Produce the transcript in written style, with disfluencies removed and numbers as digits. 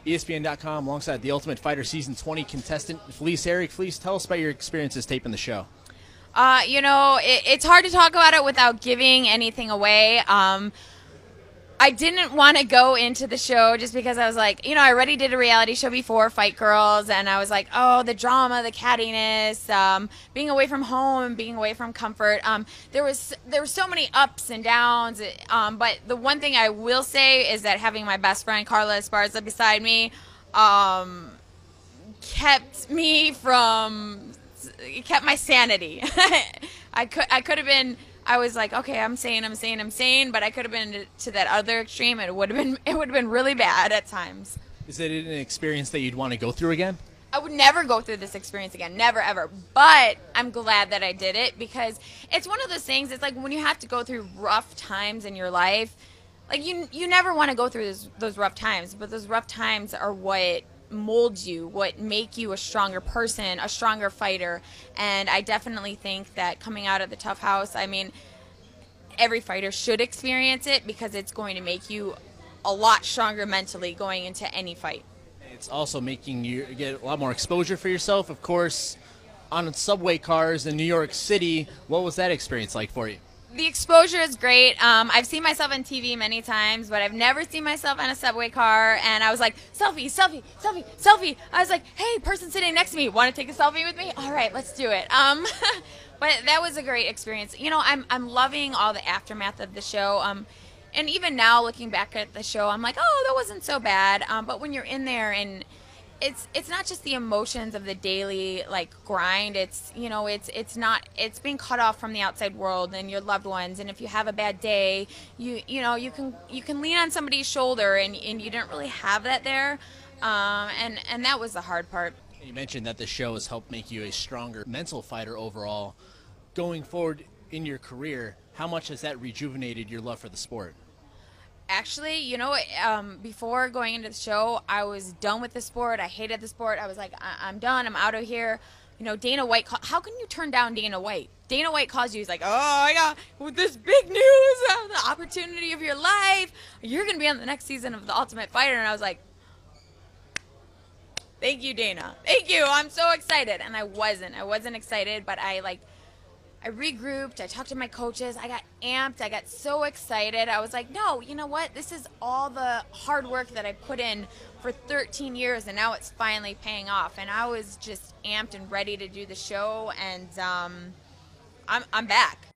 ESPN.com alongside The Ultimate Fighter Season 20 contestant Felice Herrig. Felice, tell us about your experiences taping the show. It's hard to talk about it without giving anything away. I didn't want to go into the show just because I was like, I already did a reality show before, Fight Girls, and I was like, oh, the drama, the cattiness, being away from home, being away from comfort. There were so many ups and downs, but the one thing I will say is that having my best friend Carla Esparza beside me kept my sanity. I could have been. I was like, okay, I'm sane, but I could have been to that other extreme. It would have been really bad at times. Is it an experience that you'd want to go through again? I would never go through this experience again, never ever. But I'm glad that I did it because it's one of those things. It's like when you have to go through rough times in your life, like you never want to go through those rough times, but those rough times are what molds you, what make you a stronger person, a stronger fighter. And I definitely think that coming out of the TUF house, I mean, every fighter should experience it because it's going to make you a lot stronger mentally going into any fight. It's also making you get a lot more exposure for yourself, of course, on subway cars in New York City. What was that experience like for you? The exposure is great. I've seen myself on TV many times, but I've never seen myself in a subway car. And I was like, selfie, selfie, selfie, selfie. I was like, hey, person sitting next to me, want to take a selfie with me? All right, let's do it. But that was a great experience. I'm loving all the aftermath of the show. And even now, looking back at the show, I'm like, oh, that wasn't so bad. But when you're in there and it's not just the emotions of the daily grind. It's being cut off from the outside world and your loved ones. And if you have a bad day, you can lean on somebody's shoulder, and you didn't really have that there. And that was the hard part. You mentioned that the show has helped make you a stronger mental fighter overall. Going forward in your career, how much has that rejuvenated your love for the sport? Actually, before going into the show, I was done with the sport. I hated the sport. I was like, I'm done. I'm out of here. Dana White, how can you turn down Dana White? Dana White calls you. He's like, oh, I got this big news, the opportunity of your life. You're going to be on the next season of The Ultimate Fighter. And I was like, thank you, Dana. Thank you. I'm so excited. And I wasn't excited, but I regrouped. I talked to my coaches. I got amped. I got so excited. I was like, no, you know what? This is all the hard work that I put in for 13 years, and now it's finally paying off. And I was just amped and ready to do the show, and I'm back.